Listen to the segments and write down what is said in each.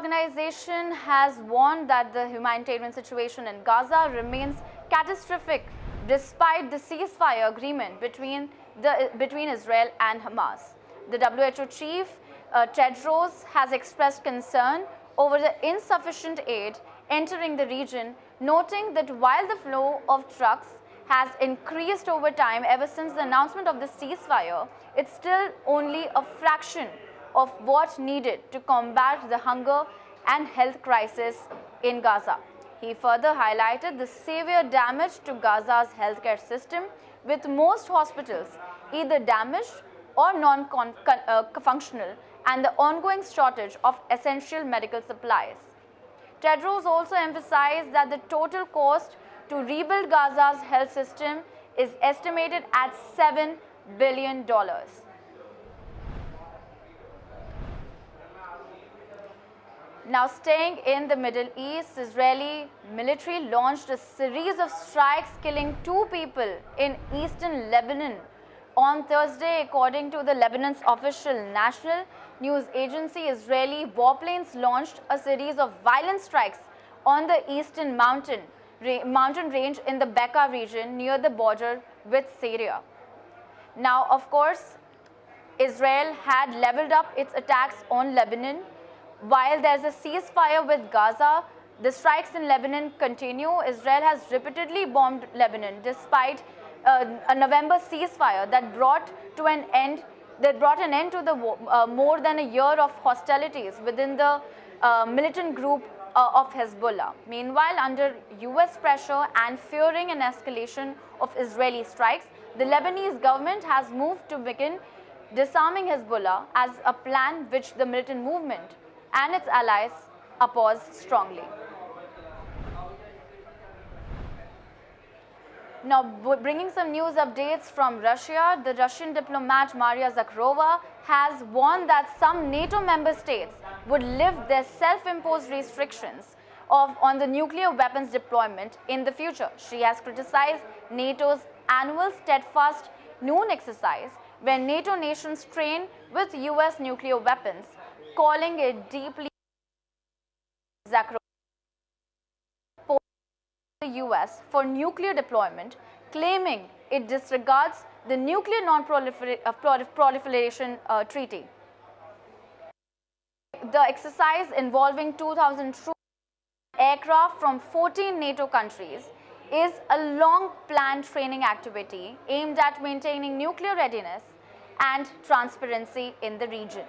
Organization has warned that the humanitarian situation in Gaza remains catastrophic despite the ceasefire agreement between Israel and Hamas. The WHO chief, Tedros, has expressed concern over the insufficient aid entering the region, noting that while the flow of trucks has increased over time ever since the announcement of the ceasefire, it's still only a fraction of what needed to combat the hunger and health crisis in Gaza. He further highlighted the severe damage to Gaza's healthcare system, with most hospitals either damaged or non-functional, and the ongoing shortage of essential medical supplies. Tedros also emphasized that the total cost to rebuild Gaza's health system is estimated at $7 billion. Now, staying in the Middle East, Israeli military launched a series of strikes killing 2 people in eastern Lebanon on Thursday, according to the Lebanon's official national news agency. Israeli warplanes launched a series of violent strikes on the eastern mountain range in the Bekaa region near the border with Syria. Now, of course, Israel had leveled up its attacks on Lebanon. While there's a ceasefire with Gaza, the strikes in Lebanon continue. Israel has repeatedly bombed Lebanon despite a November ceasefire that brought an end to the more than a year of hostilities within the militant group of Hezbollah. Meanwhile, under US pressure and fearing an escalation of Israeli strikes, the Lebanese government has moved to begin disarming Hezbollah as a plan which the militant movement and its allies oppose strongly. Now, bringing some news updates from Russia, the Russian diplomat Maria Zakharova has warned that some NATO member states would lift their self-imposed restrictions on the nuclear weapons deployment in the future. She has criticized NATO's annual Steadfast Noon exercise, where NATO nations train with US nuclear weapons, calling it deeply Zakharova the US for nuclear deployment, claiming it disregards the Nuclear Non-Proliferation Treaty. The exercise, involving 2,000 troops and aircraft from 14 NATO countries, is a long-planned training activity aimed at maintaining nuclear readiness and transparency in the region.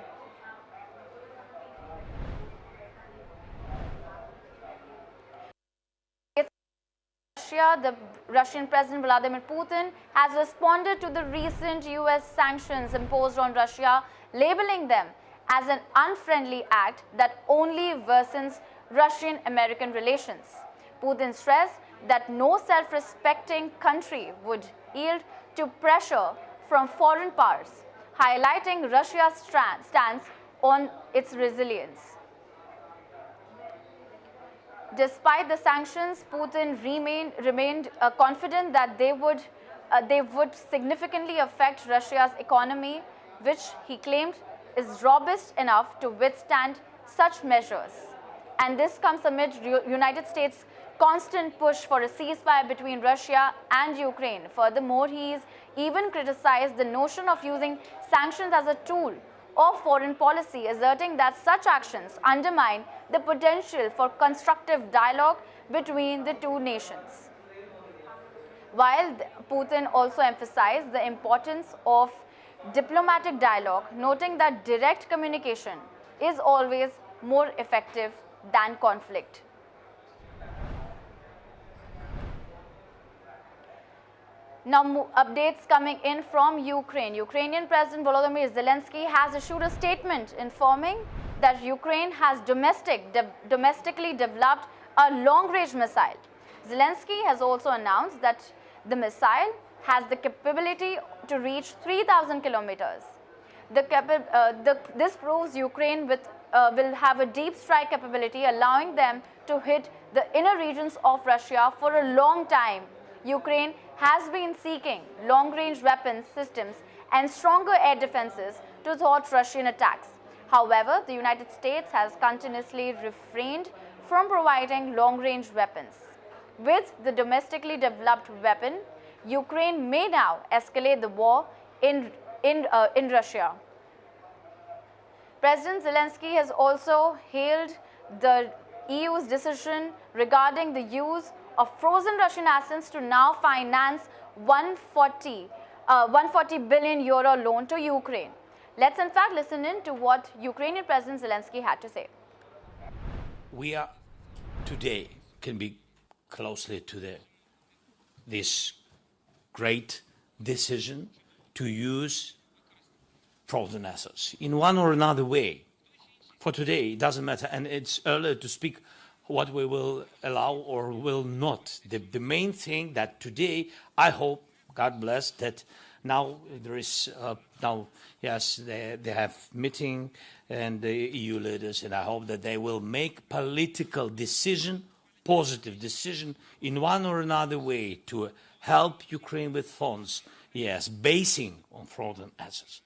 The Russian President Vladimir Putin has responded to the recent US sanctions imposed on Russia, labeling them as an unfriendly act that only worsens Russian-American relations. Putin stressed that no self-respecting country would yield to pressure from foreign powers, highlighting Russia's stance on its resilience. Despite the sanctions, Putin remained confident that they would significantly affect Russia's economy, which he claimed is robust enough to withstand such measures. And this comes amid United States' constant push for a ceasefire between Russia and Ukraine. Furthermore, he's even criticized the notion of using sanctions as a tool of foreign policy, asserting that such actions undermine the potential for constructive dialogue between the two nations. While Putin also emphasized the importance of diplomatic dialogue, noting that direct communication is always more effective than conflict. Now, updates coming in from Ukraine. Ukrainian President Volodymyr Zelensky has issued a statement informing that Ukraine has domestically developed a long-range missile. Zelensky has also announced that the missile has the capability to reach 3,000 kilometers. This proves Ukraine will have a deep strike capability, allowing them to hit the inner regions of Russia for a long time. Ukraine has been seeking long-range weapons systems and stronger air defenses to thwart Russian attacks. However, the United States has continuously refrained from providing long-range weapons. With the domestically developed weapon, Ukraine may now escalate the war in Russia. President Zelensky has also hailed the EU's decision regarding the use of frozen Russian assets to now finance 140 billion euro loan to Ukraine. Let's in fact listen in to what Ukrainian President Zelensky had to say. We are today can be closely to this great decision to use frozen assets in one or another way. For today, it doesn't matter, and it's early to speak what we will allow or will not. The main thing that today, I hope, God bless, that now there is, yes, they have meeting and the EU leaders, and I hope that they will make political decision, positive decision, in one or another way to help Ukraine with funds, yes, basing on frozen assets.